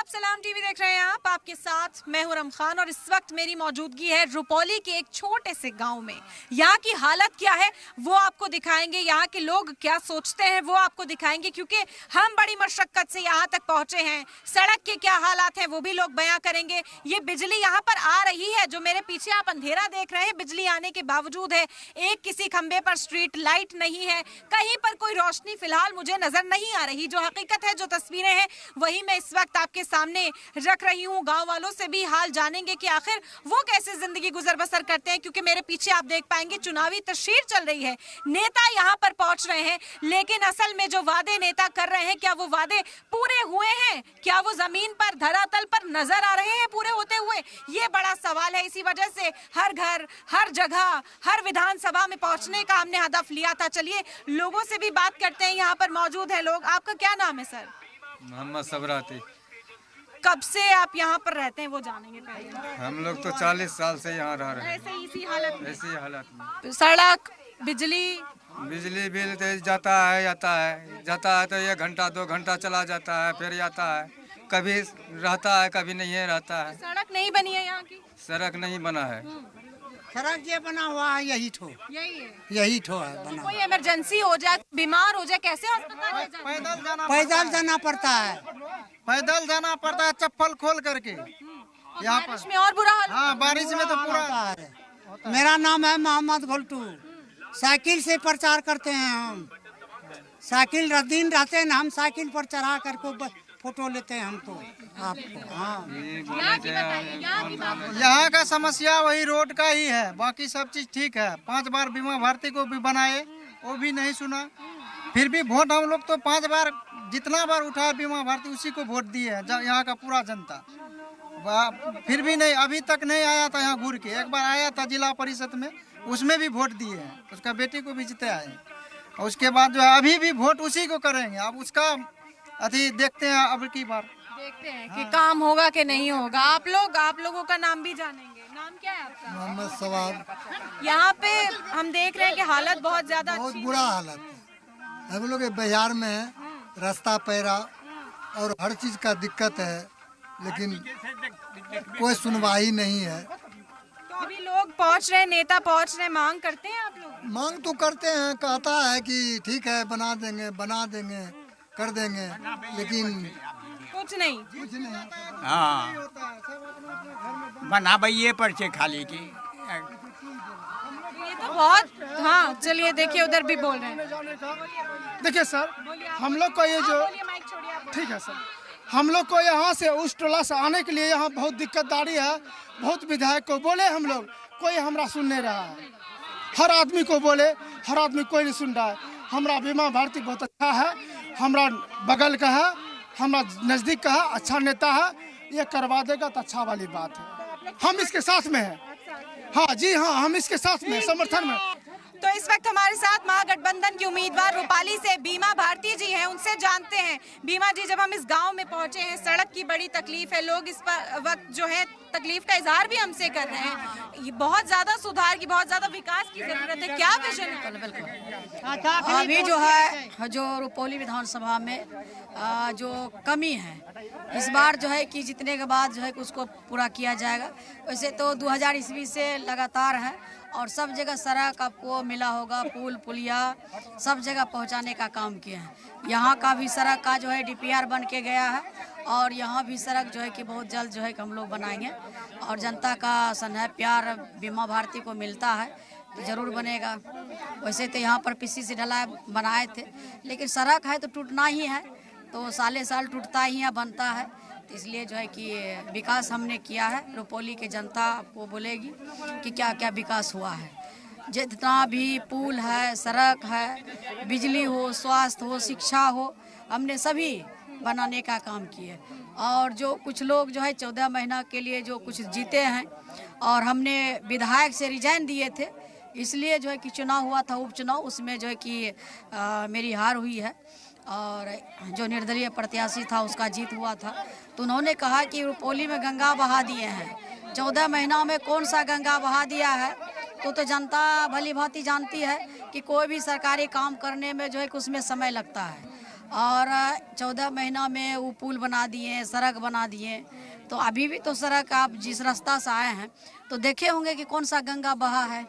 आप सलाम टीवी देख रहे हैं। आप आपके साथ मैं हूं रम खान और इस वक्त मेरी मौजूदगी है रुपौली के एक छोटे से गांव में। यहाँ की हालत क्या है वो आपको दिखाएंगे, यहाँ के लोग क्या सोचते हैं वो आपको दिखाएंगे, क्योंकि हम बड़ी मशक्कत से यहाँ तक पहुंचे हैं। सड़क के क्या हालात हैं वो भी लोग बयां करेंगे। ये बिजली यहाँ पर आ रही है, जो मेरे पीछे आप अंधेरा देख रहे हैं, बिजली आने के बावजूद है। एक किसी खंबे पर स्ट्रीट लाइट नहीं है, कहीं पर कोई रोशनी फिलहाल मुझे नजर नहीं आ रही। जो हकीकत है, जो तस्वीरें हैं, वही मैं इस वक्त आपके सामने रख रही हूँ। गांव वालों से भी हाल जानेंगे कि आखिर वो कैसे जिंदगी गुजर बसर करते हैं, क्योंकि मेरे पीछे आप देख पाएंगे चुनावी तशहीर चल रही है। नेता यहाँ पर पहुंच रहे हैं, लेकिन असल में जो वादे नेता कर रहे हैं, क्या वो वादे पूरे हुए हैं? क्या वो जमीन पर, धरातल पर नजर आ रहे हैं पूरे होते हुए? ये बड़ा सवाल है। इसी वजह से हर घर, हर जगह, हर विधानसभा में पहुंचने का हमने हदफ लिया था। चलिए लोगों से भी बात करते हैं। यहाँ पर मौजूद है लोग। आपका क्या नाम है सर? मोहम्मद सबराती। कब से आप यहाँ पर रहते हैं वो जानेंगे पहले। हम लोग तो 40 साल से यहाँ रह रहे हैं। ऐसे इसी हालत में? ऐसी हालत में सड़क, बिजली बिल तो जाता है तो 1 घंटा 2 घंटा चला जाता है, फिर आता है। कभी रहता है, कभी नहीं रहता है। सड़क नहीं बनी है यहाँ की? सड़क नहीं बना है। सड़क ये बना हुआ है, यही ठो है बना। कोई इमरजेंसी हो जाए, बीमार हो जाए, कैसे अस्पताल ले जाएं? पैदल जाना पड़ता है, चप्पल खोल करके। यहाँ पर बारिश में और बुरा हाल। हाँ, बारिश में तो पूरा है। मेरा नाम है मोहम्मद घोलटू। साइकिल से प्रचार करते हैं हम। साइकिल दिन रहते हैं, हम साइकिल पर चढ़ा करके फोटो लेते हैं हमको आपको। हाँ, यहाँ की बताइए, यहाँ की बात बताइए। यहाँ का समस्या वही रोड का ही है, बाकी सब चीज ठीक है। 5 बार बीमा भारती को भी बनाए, वो भी नहीं सुना। फिर भी वोट हम लोग तो 5 बार, जितना बार उठाया बीमा भारती उसी को वोट दिए है, यहाँ का पूरा जनता। फिर भी नहीं, अभी तक नहीं आया था यहाँ घूर के। एक बार आया था जिला परिषद में, उसमें भी वोट दिए हैं, उसका बेटी को भी जिताया है। और उसके बाद जो है अभी भी वोट उसी को करेंगे। अब उसका अभी देखते हैं, अब की बार देखते हैं कि काम होगा कि नहीं होगा। आप लोगों का नाम भी जानेंगे। नाम क्या है आपका? मोहम्मद सवाब। यहाँ पे हम देख रहे हैं कि हालत बहुत ज्यादा बहुत अच्छी बुरा हालत है। हम लोग के बिहार में रास्ता पैरा और हर चीज का दिक्कत है, लेकिन कोई सुनवाई नहीं है। तो अभी लोग पहुँच रहे हैं, नेता पहुँच रहे हैं, मांग करते हैं आप लोग? मांग तो करते हैं, कहता है कि ठीक है बना देंगे कर देंगे, लेकिन कुछ नहीं। हाँ, बनाबैये पर छे खाली की। ये तो बहुत, हाँ चलिए देखिए उधर भी बोल रहे हैं। देखिए सर, हम लोग को ये जो ठीक है सर, हम लोग को यहाँ से उस टोला से आने के लिए यहाँ बहुत दिक्कतदारी है। बहुत विधायक को बोले हम लोग, कोई हमरा सुन नहीं रहा है। हर आदमी को बोले, हर आदमी कोई नहीं सुन रहा है। हमारा बीमा भारती बहुत अच्छा है, हमारा बगल का है, हमारा नज़दीक का है, अच्छा नेता है। ये करवा देगा तो अच्छा वाली बात है। हम इसके साथ में हैं। हाँ जी हाँ, हम इसके साथ में, समर्थन में। तो इस वक्त हमारे साथ महागठबंधन की उम्मीदवार रुपाली से बीमा भारती जी हैं, उनसे जानते हैं। बीमा जी, जब हम इस गांव में पहुंचे हैं, सड़क की बड़ी तकलीफ है, लोग इस वक्त जो है तकलीफ का इजहार भी हमसे कर रहे हैं। ये बहुत ज्यादा सुधार की, बहुत ज्यादा विकास की जरूरत है। क्या विजन है? अभी जो है, जो रुपौली विधानसभा में जो कमी है, इस बार जो है कि जीतने के बाद जो है कि उसको पूरा किया जाएगा। वैसे तो 2000 ईस्वी से लगातार है और सब जगह सड़क आपको मिला होगा, पुल पुलिया सब जगह पहुंचाने का काम किया है। यहाँ का भी सड़क का जो है DPR बन के गया है और यहाँ भी सड़क जो है कि बहुत जल्द जो है कि हम लोग बनाएंगे। और जनता का स्नेह प्यार बीमा भारती को मिलता है तो ज़रूर बनेगा। वैसे तो यहाँ पर PCC ढलाई बनाए थे, लेकिन सड़क है तो टूटना ही है, तो साले साल टूटता ही है, बनता है। तो इसलिए जो है कि विकास हमने किया है। रुपौली के जनता आपको बोलेगी कि क्या क्या विकास हुआ है। जितना भी पुल है, सड़क है, बिजली हो, स्वास्थ्य हो, शिक्षा हो, हमने सभी बनाने का काम किए। और जो कुछ लोग जो है 14 महीना के लिए जो कुछ जीते हैं और हमने विधायक से रिजाइन दिए थे, इसलिए जो है कि चुनाव हुआ था, उपचुनाव, उसमें जो है कि मेरी हार हुई है और जो निर्दलीय प्रत्याशी था उसका जीत हुआ था। तो उन्होंने कहा कि रुपौली में गंगा बहा दिए हैं। 14 महीना में कौन सा गंगा बहा दिया है? तो जनता भली भांति जानती है कि कोई भी सरकारी काम करने में जो है कि उसमें समय लगता है। और 14 महीना में वो पुल बना दिए, सड़क बना दिए। तो अभी भी तो सड़क, आप जिस रास्ता से आए हैं तो देखे होंगे कि कौन सा गंगा बहा है,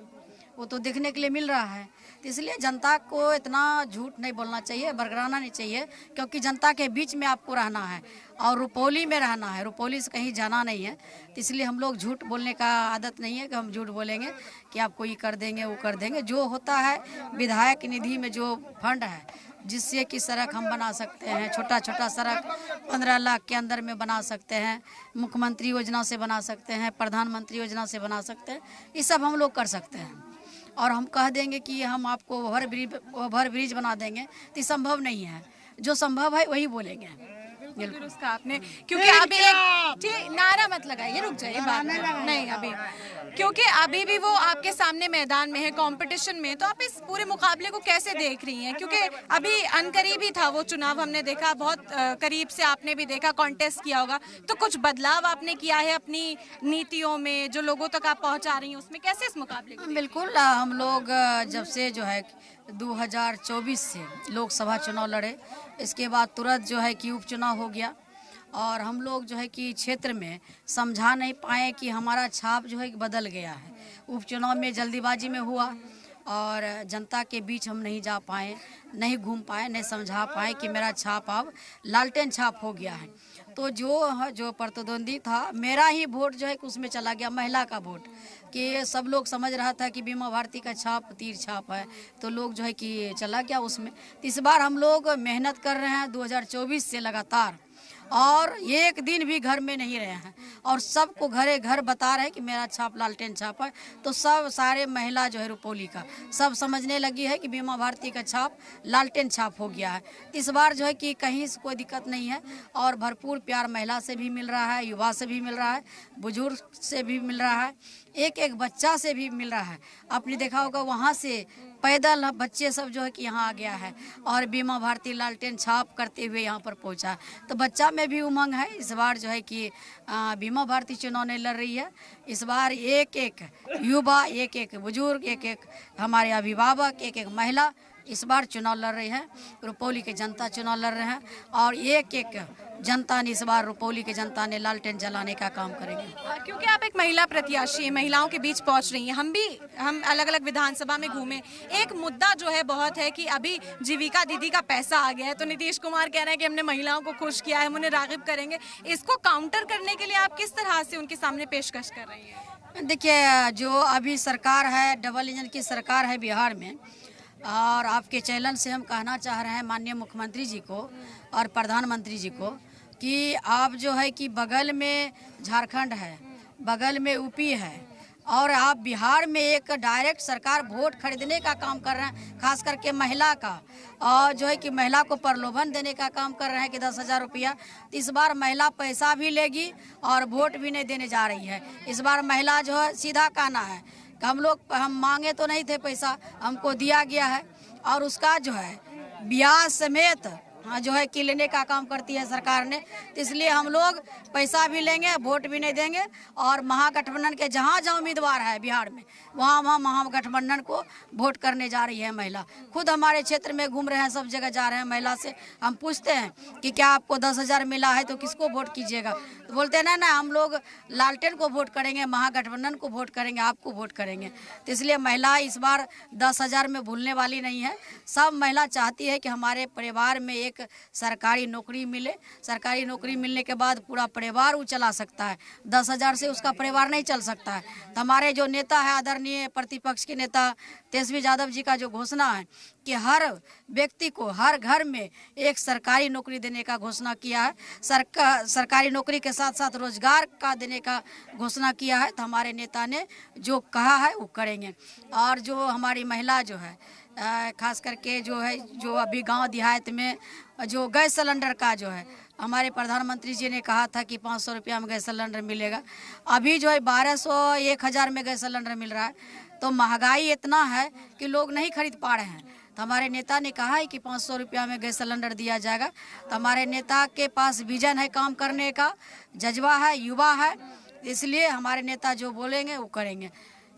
वो तो देखने के लिए मिल रहा है। तो इसलिए जनता को इतना झूठ नहीं बोलना चाहिए, बरगराना नहीं चाहिए, क्योंकि जनता के बीच में आपको रहना है और रुपौली में रहना है, रुपौली से कहीं जाना नहीं है। तो इसलिए हम लोग झूठ बोलने का आदत नहीं है कि हम झूठ बोलेंगे कि आपको ये कर देंगे वो कर देंगे। जो होता है विधायक निधि में जो फंड है जिससे कि सड़क हम बना सकते हैं, छोटा छोटा सड़क 15 लाख के अंदर में बना सकते हैं, मुख्यमंत्री योजना से बना सकते हैं, प्रधानमंत्री योजना से बना सकते हैं, ये सब हम लोग कर सकते हैं। और हम कह देंगे कि हम आपको ओवर ब्रिज बना देंगे तो संभव नहीं है। जो संभव है वही बोलेंगे। बिल्कुल उसका आपने, क्योंकि अभी एक ठीक नारा मत लगाइए, रुक जाइए, बात नहीं अभी, क्योंकि अभी भी वो आपके सामने मैदान में है, कंपटीशन में। तो आप इस पूरे मुकाबले को कैसे देख रही हैं? क्योंकि अभी अनकरीब ही था वो चुनाव, हमने देखा बहुत करीब से, आपने भी देखा, कॉन्टेस्ट किया होगा। तो कुछ बदलाव आपने किया है अपनी नीतियों में, जो लोगों तक आप पहुंचा रही हैं उसमें, कैसे इस मुकाबले को? बिल्कुल, हम लोग जब से जो है 2024 से लोकसभा चुनाव लड़े, इसके बाद तुरंत जो है कि उपचुनाव हो गया और हम लोग जो है कि क्षेत्र में समझा नहीं पाए कि हमारा छाप जो है बदल गया है। उपचुनाव में जल्दीबाजी में हुआ और जनता के बीच हम नहीं जा पाए, नहीं घूम पाए, नहीं समझा पाए कि मेरा छाप अब लालटेन छाप हो गया है। तो जो प्रतिद्वंदी था, मेरा ही वोट जो है कि उसमें चला गया, महिला का वोट, कि सब लोग समझ रहा था कि बीमा भारती का छाप तीर छाप है, तो लोग जो है कि चला गया उसमें। तो इस बार हम लोग मेहनत कर रहे हैं 2024 से लगातार, और एक दिन भी घर में नहीं रहे हैं और सबको घरे घर बता रहे हैं कि मेरा छाप लालटेन छाप है। तो सब सारे महिला जो है रुपौली का सब समझने लगी है कि बीमा भारती का छाप लालटेन छाप हो गया है। इस बार जो है कि कहीं से कोई दिक्कत नहीं है और भरपूर प्यार महिला से भी मिल रहा है, युवा से भी मिल रहा है, बुजुर्ग से भी मिल रहा है, एक एक बच्चा से भी मिल रहा है। आपने देखा होगा वहाँ से पैदल बच्चे सब जो है कि यहाँ आ गया है और बीमा भारती लालटेन छाप करते हुए यहाँ पर पहुँचा। तो बच्चा में भी उमंग है। इस बार जो है कि बीमा भारती चुनाव नहीं लड़ रही है, इस बार एक एक युवा, एक एक बुजुर्ग, एक एक हमारे अभिभावक, एक एक महिला इस बार चुनाव लड़ रही है। रुपौली के जनता चुनाव लड़ रहे हैं और एक एक जनता ने, इस बार रुपौली के जनता ने लालटेन जलाने का काम करेंगे। क्योंकि आप एक महिला प्रत्याशी, महिलाओं के बीच पहुंच रही हैं, हम अलग अलग विधानसभा में घूमे। एक मुद्दा जो है बहुत है कि अभी जीविका दीदी का पैसा आ गया है, तो नीतीश कुमार कह रहे हैं कि हमने महिलाओं को खुश किया है, हम उन्हें राग़िब करेंगे। इसको काउंटर करने के लिए आप किस तरह से उनके सामने पेशकश कर रही हैं? देखिए, जो अभी सरकार है, डबल इंजन की सरकार है बिहार में, और आपके चैनल से हम कहना चाह रहे हैं माननीय मुख्यमंत्री जी को और प्रधानमंत्री जी को कि आप जो है कि बगल में झारखंड है, बगल में यूपी है, और आप बिहार में एक डायरेक्ट सरकार वोट खरीदने का काम कर रहे हैं, खास करके महिला का, और जो है कि महिला को प्रलोभन देने का काम कर रहे हैं कि 10,000 रुपया। तो इस बार महिला पैसा भी लेगी और वोट भी नहीं देने जा रही है। इस बार महिला जो है सीधा कहना है कि हम मांगे तो नहीं थे पैसा, हमको दिया गया है, और उसका जो है ब्याज समेत जो है कि लेने का काम करती है सरकार ने। तो इसलिए हम लोग पैसा भी लेंगे, वोट भी नहीं देंगे, और महागठबंधन के जहाँ जहाँ उम्मीदवार है बिहार में वहाँ वहाँ महागठबंधन को वोट करने जा रही है महिला। खुद हमारे क्षेत्र में घूम रहे हैं, सब जगह जा रहे हैं। महिला से हम पूछते हैं कि क्या आपको 10,000 मिला है तो किसको वोट कीजिएगा, तो बोलते हैं ना हम लोग लालटेन को वोट करेंगे, महागठबंधन को वोट करेंगे, आपको वोट करेंगे। तो इसलिए महिला इस बार 10,000 में भूलने वाली नहीं है। सब महिला चाहती है कि हमारे परिवार में एक सरकारी नौकरी मिले, सरकारी नौकरी मिलने के बाद पूरा परिवार वो चला सकता है। 10,000 से उसका परिवार नहीं चल सकता है। तो हमारे जो नेता है, आदरणीय प्रतिपक्ष के नेता तेजस्वी यादव जी का जो घोषणा है कि हर व्यक्ति को हर घर में एक सरकारी नौकरी देने का घोषणा किया है, सरकारी नौकरी के साथ साथ रोजगार का देने का घोषणा किया है। तो हमारे नेता ने जो कहा है वो करेंगे। और जो हमारी महिला जो है, खास करके जो है, जो अभी गांव देहात में जो गैस सिलेंडर का जो है, हमारे प्रधानमंत्री जी ने कहा था कि 500 रुपया में गैस सिलेंडर मिलेगा। अभी जो है 1200, 1,000 में गैस सिलेंडर मिल रहा है। तो महंगाई इतना है कि लोग नहीं खरीद पा रहे हैं। तो हमारे नेता ने कहा है कि 500 रुपया में गैस सिलेंडर दिया जाएगा। तो हमारे नेता के पास विजन है, काम करने का जज्बा है, युवा है, इसलिए हमारे नेता जो बोलेंगे वो करेंगे।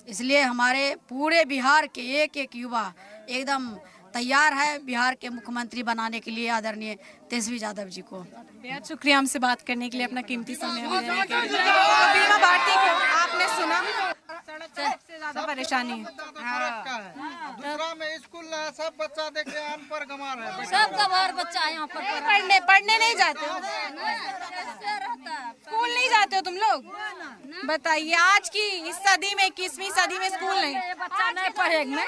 इसलिए हमारे पूरे बिहार के एक एक युवा एकदम तैयार है बिहार के मुख्यमंत्री बनाने के लिए आदरणीय तेजस्वी यादव जी को। बेहद शुक्रिया हमसे बात करने के लिए, अपना कीमती समय हमें देने के लिए। तो बीमा भारती को आपने सुना, सड़क से सबसे ज्यादा परेशानी है। दूसरा में स्कूल सब बच्चा देखे अनपढ़ गंवार है। सबका बाहर बच्चा यहाँ पर पढ़ने नहीं जाते हो, स्कूल नहीं जाते हो तुम लोग? बताइए, आज की इस सदी में, 21वीं सदी में स्कूल नहीं, बच्चा नहीं पढ़ेगा।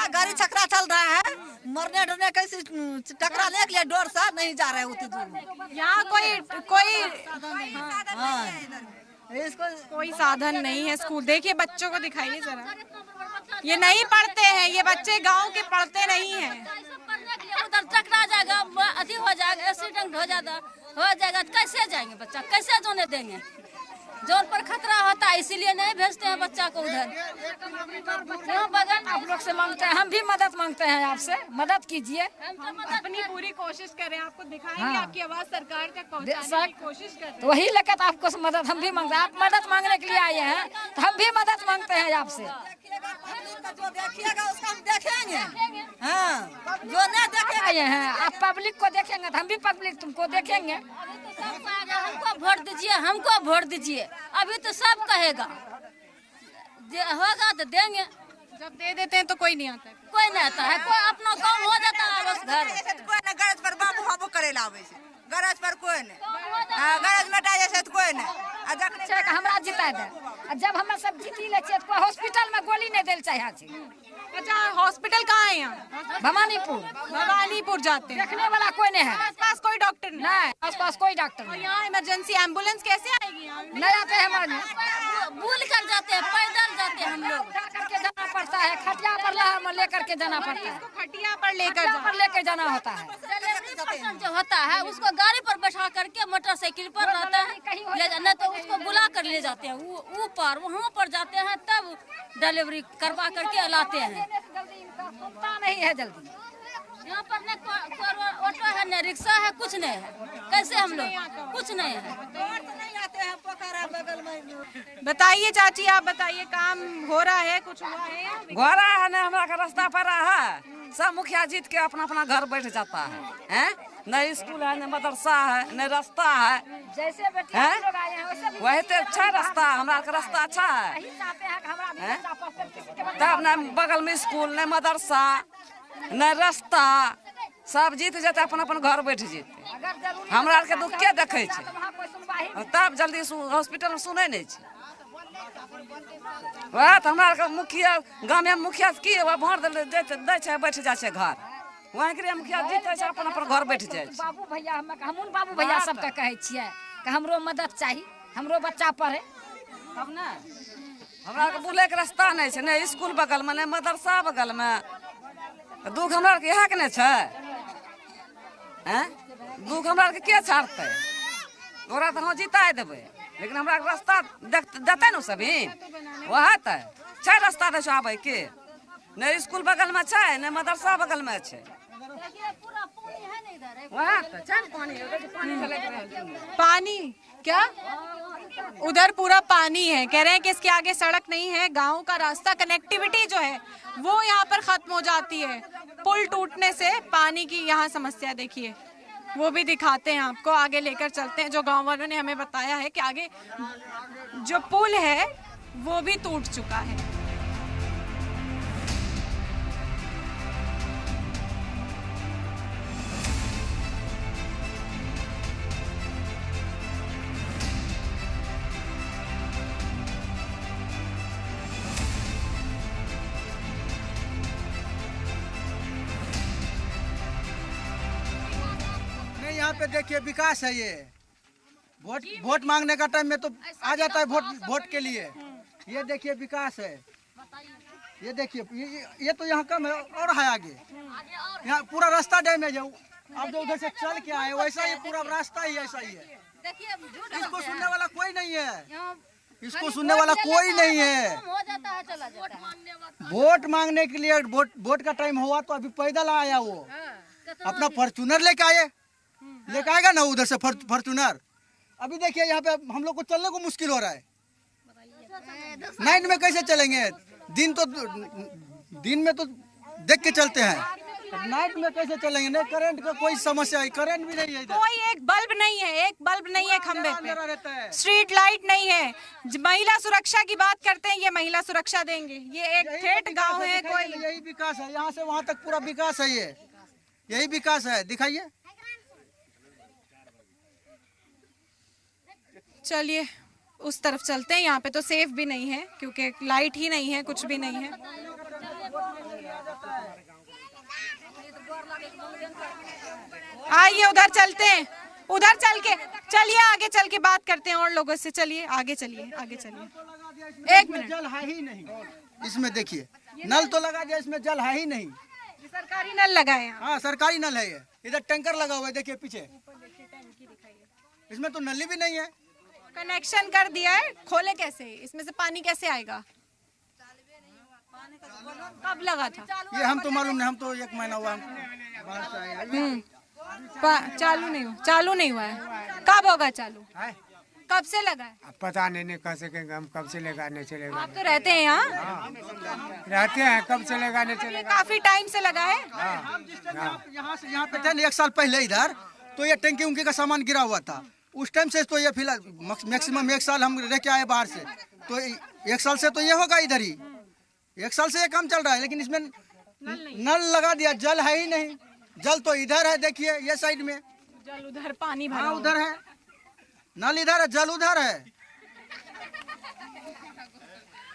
गाड़ी छकरा चल रहा है, मरने डरने कैसे टकरा ले लिया, डर सा नहीं जा रहा है उतनी दूर। यहाँ कोई साधन नहीं है स्कूल। देखिए बच्चों को दिखाइए जरा, ये नहीं पढ़ते हैं, ये बच्चे गांव के पढ़ते नहीं हैं। उधर टकरा जाएगा, अति हो जाएगा, एक्सीडेंट हो जाएगा तो कैसे जाएंगे बच्चा, कैसे जाने देंगे? जोर पर खतरा होता है, इसीलिए नहीं भेजते हैं बच्चा को उधर। आप लोग से मांगते हैं, हम भी मदद मांगते हैं आपसे, मदद कीजिए। अपनी पूरी कोशिश करें, आपको दिखाएंगे, आपकी आवाज सरकार तक पहुंचाने की कोशिश करें। तो वही लेकर आपको मदद हम भी मांगते हैं। आप मदद मांगने के लिए आए हैं तो हम भी मदद मांगते हैं आपसे। जो देखिएगा उसका हम देखेंगे, हाँ, जो नहीं देखेगा आए हैं, आप पब्लिक को देखेंगे तो हम भी पब्लिक तुमको देखेंगे। हमको वोट दीजिए, हमको वोट दीजिए, अभी तो सब कहेगा, होगा तो देंगे। जब दे देते हैं तो कोई नहीं आता है। कोई नहीं आता है, कोई अपना काम हो जाता है बस घर। कोई ना गरज पर बाबू हाबू करेला आवे से, गरज पर कोई नहीं, गरज लटा जैसे तो कोई नहीं। हमरा जिता दे, जब हम सब जीती ले तो कोई हॉस्पिटल में गोली नहीं देल चाहे छी। अच्छा, हॉस्पिटल कहाँ है यहाँ? भवानीपुर जाते हैं। देखने वाला कोई नहीं है, आसपास कोई डॉक्टर नहीं, आसपास कोई डॉक्टर और नहीं। यहाँ इमरजेंसी एम्बुलेंस कैसे आएगी? यहाँ नहीं आते हैं हमारे, भूल कर जाते हैं, पैदल जाते हैं हम लोग। करके जाना पड़ता है, खटिया पर लहर लेकर के जाना पड़ता है, खटिया पर लेकर जाना होता है। डिलीवरी पर्सन जो होता है उसको गाड़ी पर बैठा करके मोटरसाइकिल पर रहता है, ले जाना तो उसको बुला कर ले जाते हैं, ऊपर वहाँ पर जाते हैं, तब डिलीवरी करवा करके लाते हैं। नहीं है जल्दी, यहाँ पर न ऑटो है न रिक्शा है, कुछ नहीं है। कैसे हम लोग, कुछ नहीं है। बताइए चाची, आप बताइए, काम हो रहा है, कुछ हुआ है? घोड़ा है न हमरा का रास्ता पर है, सब मुखिया जीत के अपना अपना घर बैठ जाता है, हैं? न स्कूल है, न मदरसा है, न रास्ता है, जैसे बेटियां लोग आए हैं वैसे वही तो अच्छा रास्ता, हमरा का रास्ता अच्छा है। तब न बगल में स्कूल, न मदरसा, न रास्ता, सब जीत जाते, अपन अपन घर बैठ जेते। हमरा के दुख के देखे छे, तब जल्दी हॉस्पिटल में सुने नहीं छे। वह तो हमरा के मुखिया, गाँव में मुखिया की भोट दे छे, बैठ जाए छे घर, वहीं के मुखिया जीते छे, अपन अपन घर बैठ जाए। बाबू भैया, हमून बाबू भैया सबके कहे छियै कि हमरो मदद चाहिए, हमरो बच्चा पढ़े, तब न हमरा के बुले के रास्ता नहीं छे, न स्कूल बगल में, न मदरसा बगल में। दुख हमरा के यहाँ के नहीं छे, हैं? दुख हमरा के छाड़ते? ओरा तो हम जिता देवे, लेकिन हमरा के रास्ता देते न सभी, वह तो छे रास्ता दे आबे के, न स्कूल बगल में छे, न मदरसा बगल में छे। वहाँ तो छे पानी, पानी क्या? उधर पूरा पानी है, कह रहे हैं कि इसके आगे सड़क नहीं है, गांव का रास्ता, कनेक्टिविटी जो है वो यहाँ पर खत्म हो जाती है। पुल टूटने से पानी की यहाँ समस्या देखिए, वो भी दिखाते हैं आपको, आगे लेकर चलते हैं। जो गांव वालों ने हमें बताया है कि आगे जो पुल है वो भी टूट चुका है। यहाँ पे देखिए विकास है, ये वोट मांगने का टाइम में तो आ जाता है वोट के लिए। ये देखिए विकास है, ये देखिए ये तो यहाँ कम है और है आगे, यहाँ पूरा रास्ता डैमेज है। अब जो उधर से चल के आए वैसा ही पूरा रास्ता ही ऐसा ही है। इसको सुनने वाला कोई नहीं है, इसको सुनने वाला कोई नहीं है। वोट मांगने के लिए वोट का टाइम हुआ तो अभी पैदल आया वो, अपना फॉर्चूनर लेके आएगा ना उधर से फॉर्चूनर। अभी देखिए यहाँ पे हम लोग को चलने को मुश्किल हो रहा है, नाइट में कैसे चलेंगे? दिन में तो देख के चलते हैं। नाइट में कैसे चलेंगे? नहीं करंट का कोई समस्या है, करंट भी नहीं है इधर। कोई एक बल्ब नहीं है, एक बल्ब नहीं है खंबे अंधेरा रहता पे, है। स्ट्रीट लाइट नहीं है। महिला सुरक्षा की बात करते हैं, ये महिला सुरक्षा देंगे? ये एक ठेठ गांव है कोई? यही विकास है, यहाँ से वहाँ तक पूरा विकास है, ये यही विकास है, दिखाइए। चलिए उस तरफ चलते हैं। यहाँ पे तो सेफ भी नहीं है क्योंकि लाइट ही नहीं है, कुछ भी नहीं है। आइए उधर चलते हैं, उधर चलिए आगे चल के बात करते हैं और लोगों से। चलिए आगे चलिए, आगे चलिए। एक मिनट, जल है ही नहीं इसमें, देखिए नल तो लगा दिया, इसमें जल है ही नहीं। सरकारी नल लगा है। हाँ सरकारी नल है ये, इधर टैंकर लगा हुआ है, देखिए पीछे, इसमें तो नली भी नहीं है। कनेक्शन कर दिया है, खोले कैसे? इसमें से पानी कैसे आएगा? कब लगा था ये? हम तो मालूम नहीं, हम तो 1 महीना हुआ बाहर से आए। चालू नहीं हुआ है। कब होगा चालू? कब से लगा है? पता नहीं कह सकेंगे हम, कब से लेगा नहीं चलेगा। आप तो रहते हैं यहाँ? रहते हैं, कब से लेगा नहीं चलेगा। काफी टाइम से लगा है। यहाँ से यहाँ पे थे ना 1 साल पहले इधर, तो ये टंकी उनकी का सामान गिरा हुआ था। उस टाइम से तो ये फिलहाल मैक्सिमम 1 साल हम रह के आए बाहर से, तो 1 साल से तो ये होगा इधर ही, 1 साल से ये काम चल रहा है। लेकिन इसमें नल लगा दिया, जल है ही नहीं। जल तो इधर है, देखिए ये साइड में जल उधर, पानी भरा उधर है, नल इधर है, जल उधर है,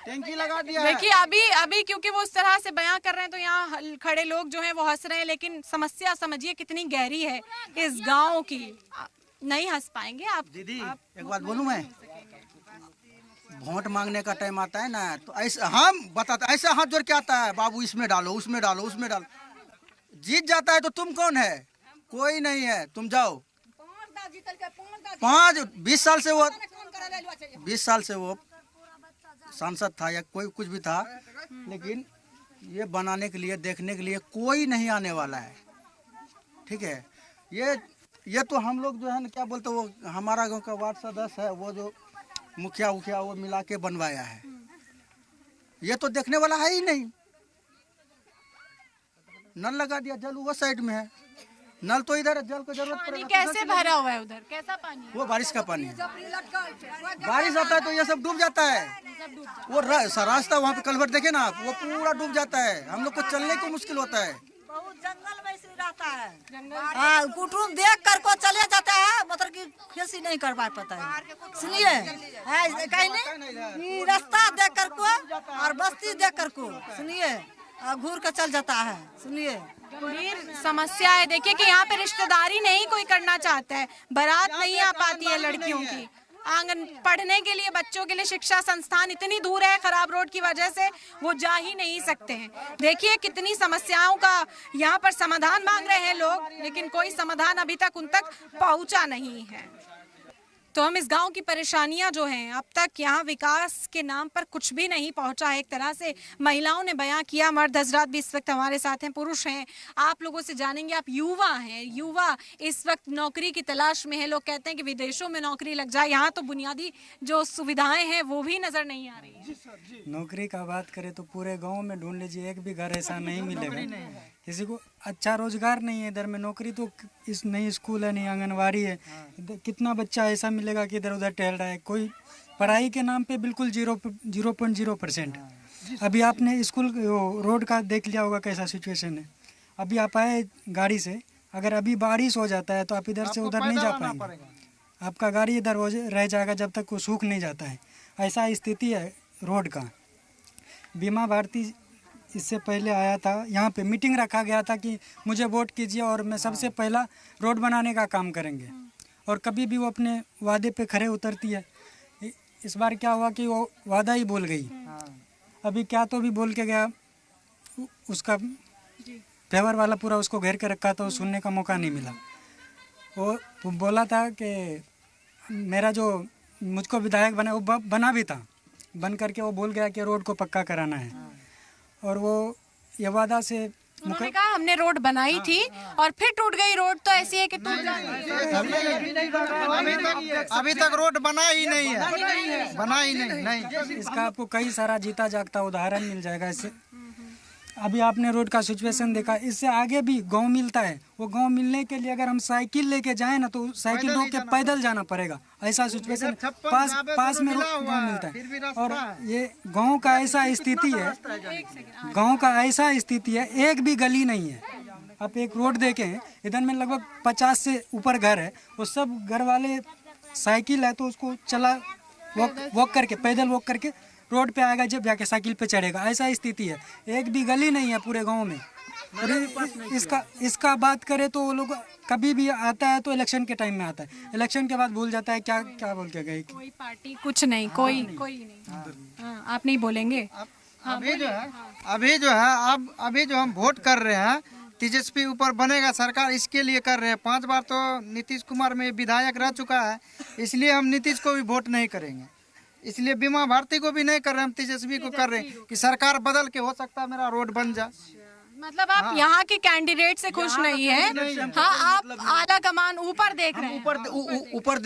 टंकी लगा दिया। देखिए अभी क्योंकि वो उस तरह से बयां कर रहे हैं तो यहाँ खड़े लोग जो हैं वो हंस रहे हैं, लेकिन समस्या समझिए कितनी गहरी है इस गांव की। नहीं हंस पाएंगे आप। दीदी एक बात बोलूं मैं, वोट मांगने का टाइम आता है ना, तो ऐसा हम बताते, ऐसा हाथ जोड़ के आता है, बाबू इसमें डालो, उसमें डालो, उसमें डालो। जीत जाता है तो तुम कौन है? कोई नहीं है, तुम जाओ। 20 साल से वो 20 साल से वो सांसद था या कोई कुछ भी था, लेकिन ये बनाने के लिए, देखने के लिए कोई नहीं आने वाला है। ठीक है, ये तो हम लोग जो है ना, क्या बोलते, वो हमारा गांव का वार्ड सदस्य है, वो जो मुखिया वो मिला के बनवाया है, ये तो देखने वाला है ही नहीं। नल लगा दिया, जल वो साइड में है, नल तो इधर है, जल को जरूरत पानी कैसे भरा हुआ है उधर? कैसा पानी है? वो बारिश का पानी है, बारिश आता है तो ये सब डूब जाता है। वो रास्ता वहाँ पे कलवर्ट देखे ना आप, वो पूरा डूब जाता है, हम लोग को चलने को मुश्किल होता है। बहुत जंगल में ऐसे रहता है। हाँ, कुटुम्ब देख कर को चले जाता है, मतलब कि खेती नहीं कर पाता है। सुनिए, कहीं नहीं, रास्ता देख कर को और बस्ती देख कर को, सुनिए, घूर कर चल जाता है। सुनिए, गंभीर समस्या है। देखिए कि यहाँ पे रिश्तेदारी नहीं कोई करना चाहता है, बारात नहीं आ पाती है लड़कियों की, आंगन पढ़ने के लिए, बच्चों के लिए शिक्षा संस्थान इतनी दूर है, खराब रोड की वजह से वो जा ही नहीं सकते हैं। देखिए कितनी समस्याओं का यहाँ पर समाधान मांग रहे हैं लोग, लेकिन कोई समाधान अभी तक उन तक पहुँचा नहीं है। तो हम इस गांव की परेशानियां जो हैं, अब तक यहाँ विकास के नाम पर कुछ भी नहीं पहुंचा है। एक तरह से महिलाओं ने बयां किया, मर्द हजरात भी इस वक्त हमारे साथ हैं, पुरुष हैं। आप लोगों से जानेंगे, आप युवा हैं, युवा इस वक्त नौकरी की तलाश में है। लोग कहते हैं कि विदेशों में नौकरी लग जाए, यहाँ तो बुनियादी जो सुविधाएं हैं वो भी नजर नहीं आ रही। नौकरी का बात करें तो पूरे गाँव में ढूंढ लीजिए, एक भी घर ऐसा नहीं मिलेगा किसी को अच्छा रोजगार नहीं है। इधर में नौकरी तो इस नहीं स्कूल है, नहीं आंगनवाड़ी है। कितना बच्चा ऐसा मिलेगा कि इधर उधर टहल रहा है, कोई पढ़ाई के नाम पे बिल्कुल 0.0%। अभी आपने स्कूल रोड का देख लिया होगा कैसा सिचुएशन है। अभी आप आए गाड़ी से, अगर अभी बारिश हो जाता है तो आप इधर से उधर नहीं जा पाएंगे, आपका गाड़ी इधर रह जाएगा जब तक वो सूख नहीं जाता है। ऐसा स्थिति है रोड का। बीमा भारती इससे पहले आया था, यहाँ पे मीटिंग रखा गया था कि मुझे वोट कीजिए और मैं सबसे पहला रोड बनाने का काम करेंगे, और कभी भी वो अपने वादे पे खरे उतरती है। इस बार क्या हुआ कि वो वादा ही बोल गई। अभी क्या तो भी बोल के गया, उसका फेवर वाला पूरा उसको घेर के रखा था, सुनने का मौका नहीं मिला। वो बोला था कि मेरा जो मुझको विधायक बना, वो बना भी था, बन करके वो बोल गया कि रोड को पक्का कराना है, और वो ये वादा से उन्होंने कहा हमने रोड बनाई थी और फिर टूट गई। रोड तो ऐसी है कि टूट जाएगी। अभी तक रोड बना ही नहीं है, बना ही नहीं। इसका आपको कई सारा जीता जागता उदाहरण मिल जाएगा। इससे अभी आपने रोड का सिचुएशन देखा, इससे आगे भी गांव मिलता है। वो गांव मिलने के लिए अगर हम साइकिल लेके जाएं ना तो साइकिल रोक के पैदल जाना पड़ेगा। ऐसा सिचुएशन पास में गांव मिलता है। और ये गांव का ऐसा स्थिति है, गांव का ऐसा स्थिति है, एक भी गली नहीं है। आप एक रोड देखें, इधर में लगभग 50 से ऊपर घर है। वो सब घर वाले साइकिल है तो उसको चला वॉक करके, पैदल वॉक करके रोड पे आएगा, जब जाके साइकिल पे चढ़ेगा। ऐसा स्थिति है, एक भी गली नहीं है पूरे गांव में। और इसका बात करें तो वो लोग कभी भी आता है तो इलेक्शन के टाइम में आता है, इलेक्शन के बाद भूल जाता है क्या क्या बोल के गए। कोई पार्टी कुछ नहीं, कोई नहीं। हाँ, आप नहीं बोलेंगे? अभी जो हम वोट कर रहे हैं, तेजस्वी ऊपर बनेगा सरकार, इसके लिए कर रहे हैं। 5 बार तो नीतीश कुमार में विधायक रह चुका है, इसलिए हम नीतीश को भी वोट नहीं करेंगे। इसलिए बीमा भारती को भी नहीं कर रहे, हम तेजस्वी को कर रहे हैं कि सरकार बदल के हो सकता है मेरा रोड बन जाए। मतलब आप यहाँ के कैंडिडेट से खुश नहीं है? हाँ, आप आला कमान ऊपर देख रहे हैं। ऊपर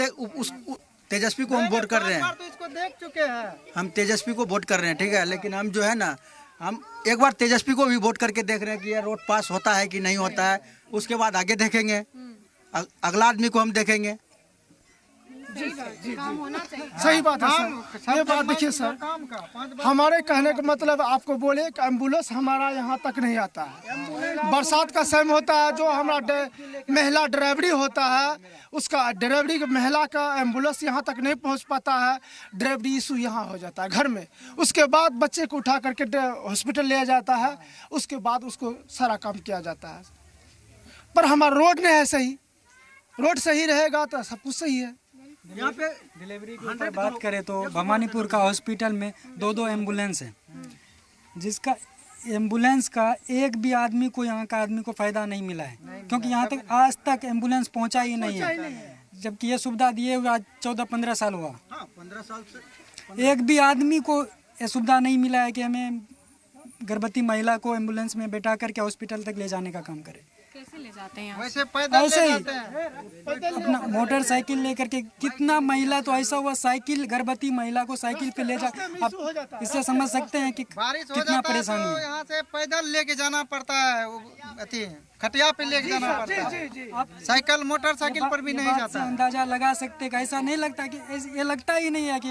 तेजस्वी को हम वोट कर रहे हैं, तो इसको देख चुके हैं। हम तेजस्वी को वोट कर रहे हैं, ठीक है। लेकिन हम जो है ना, हम एक बार तेजस्वी को भी वोट करके देख रहे हैं कि ये रोड पास होता है कि नहीं होता है। उसके बाद आगे देखेंगे, अगला आदमी को हम देखेंगे। सही बात है सर। ये बात देखिए सर, हमारे कहने का मतलब आपको बोले कि एम्बुलेंस हमारा यहाँ तक नहीं आता है। बरसात का समय होता है, जो हमारा महिला ड्राइवरी होता है, उसका ड्राइवरी महिला का एम्बुलेंस यहाँ तक नहीं पहुँच पाता है। ड्राइवरी इशू यहाँ हो जाता है घर में। उसके बाद बच्चे को उठा करके हॉस्पिटल लिया जाता है, उसके बाद उसको सारा काम किया जाता है। पर हमारा रोड नहीं है सही। रोड सही रहेगा तो सब कुछ सही है। यहाँ पे डिलीवरी की ऊपर बात करें तो भवानीपुर का हॉस्पिटल में 2 एम्बुलेंस है, जिसका एम्बुलेंस का एक भी आदमी को, यहाँ का आदमी को फायदा नहीं मिला है, क्योंकि यहाँ तक आज तक एम्बुलेंस पहुँचा ही नहीं है। जबकि ये सुविधा दिए हुए आज 14-15 साल हुआ, 15 साल से एक भी आदमी को ये सुविधा नहीं मिला है कि हमें गर्भवती महिला को एम्बुलेंस में बैठा करके हॉस्पिटल तक ले जाने का काम करे। कैसे ले जाते हैं? वैसे पैदल ऐसे ले ही जाते हैं। अपना मोटरसाइकिल लेकर के, कितना महिला तो ऐसा हुआ साइकिल, गर्भवती महिला को साइकिल पे ले जा। आप इससे समझ सकते हैं कि बारिश हो कितना जाता है परेशानी तो है। यहाँ से पैदल लेके जाना पड़ता है, अथी खटिया पे लेके जाना पड़ता है। साइकिल मोटरसाइकिल पर भी नहीं जाता है। अंदाजा लगा सकते हैं, ऐसा नहीं लगता कि ये लगता ही नहीं है कि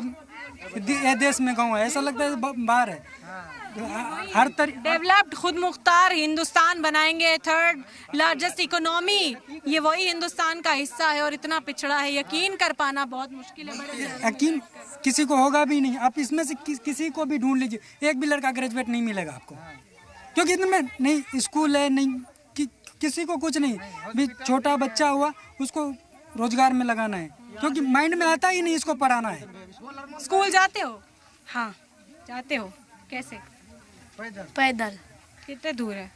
ये देश में गाँव है, ऐसा लगता है बाहर है। हर डेवलप्ड खुद मुख्तार हिंदुस्तान बनाएंगे, 3rd लार्जेस्ट इकोनॉमी, ये वही हिंदुस्तान का हिस्सा है और इतना पिछड़ा है, यकीन कर पाना बहुत मुश्किल है। यकीन किसी को होगा भी नहीं। आप इसमें से किसी को भी ढूंढ लीजिए, एक भी लड़का ग्रेजुएट नहीं मिलेगा आपको, क्योंकि इनमें नहीं स्कूल है, नहीं किसी को कुछ नहीं। भी छोटा बच्चा हुआ उसको रोजगार में लगाना है, क्योंकि माइंड में आता ही नहीं इसको पढ़ाना है। स्कूल जाते हो? हाँ जाते हो। कैसे? पैदल। कितने दूर है?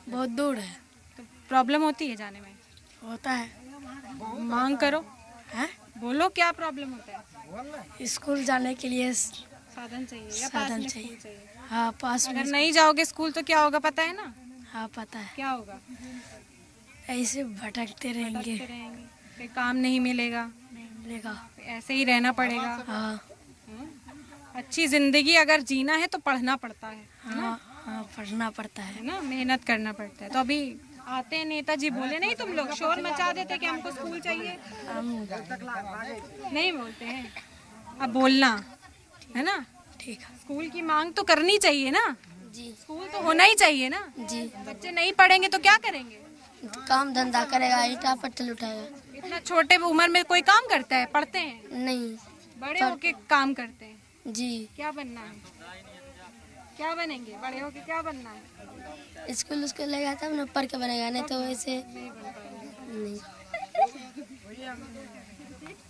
बहुत दूर है। तो प्रॉब्लम होती है जाने में? होता है। मांग करो। है? बोलो क्या प्रॉब्लम होता है? स्कूल जाने के लिए साधन चाहिए या साधन पास में चाहिए। स्कूल चाहिए? हाँ, पास में। अगर नहीं जाओगे स्कूल तो क्या होगा पता है ना? हाँ पता है। क्या होगा? ऐसे भटकते रहेंगे। फिर काम नहीं मिलेगा, नहीं मिलेगा, ऐसे ही रहना पड़ेगा। हाँ। अच्छी जिंदगी अगर जीना है तो पढ़ना पड़ता है ना? हाँ पढ़ना पड़ता है ना, मेहनत करना पड़ता है। तो अभी आते हैं नेताजी, बोले नहीं तुम लोग शोर मचा देते कि हमको स्कूल चाहिए? नहीं बोलते हैं। अब बोलना है ना? ठीक है। स्कूल की मांग तो करनी चाहिए ना जी। स्कूल तो होना ही चाहिए ना जी। बच्चे नहीं पढ़ेंगे तो क्या करेंगे? काम धंधा करेगा, ईटा पत्थर उठाएगा। इतना छोटे उम्र में कोई काम करता है? पढ़ते हैं? नहीं। बड़े होके काम करते हैं। जी। क्या बनना है? क्या बनेंगे बड़े होके? क्या बनना है? स्कूल उसको लेगा तब ना पढ़ के बनेगा, नहीं तो वैसे नहीं।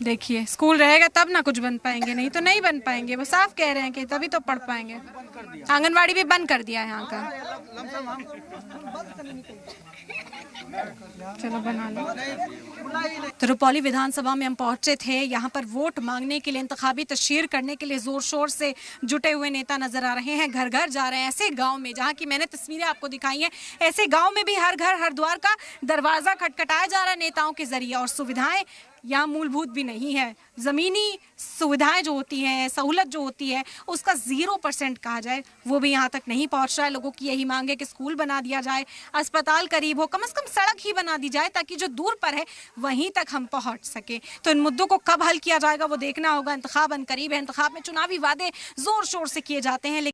देखिए स्कूल रहेगा तब ना कुछ बन पाएंगे, नहीं तो नहीं बन पाएंगे। वो साफ कह रहे हैं कि तभी तो पढ़ पाएंगे। आंगनवाड़ी भी बंद कर दिया है यहाँ का। चलो बना लो। तो रुपौली विधानसभा में हम पहुंचे थे। यहाँ पर वोट मांगने के लिए, इंतखाबी तशहीर करने के लिए जोर शोर से जुटे हुए नेता नजर आ रहे हैं। घर घर जा रहे हैं। ऐसे गांव में जहाँ की मैंने तस्वीरें आपको दिखाई हैं, ऐसे गांव में भी हर घर हर द्वार का दरवाजा खटखटाया जा रहा है नेताओं के जरिए। और सुविधाएं यहाँ मूलभूत भी नहीं है। ज़मीनी सुविधाएं जो होती हैं, सहूलत जो होती है, उसका 0% कहा जाए वो भी यहाँ तक नहीं पहुँच रहा है। लोगों की यही मांग है कि स्कूल बना दिया जाए, अस्पताल करीब हो, कम से कम सड़क ही बना दी जाए ताकि जो दूर पर है वहीं तक हम पहुँच सके। तो इन मुद्दों को कब हल किया जाएगा वो देखना होगा। इंतखाब करीब है, इंतखाब में चुनावी वादे जोर शोर से किए जाते हैं।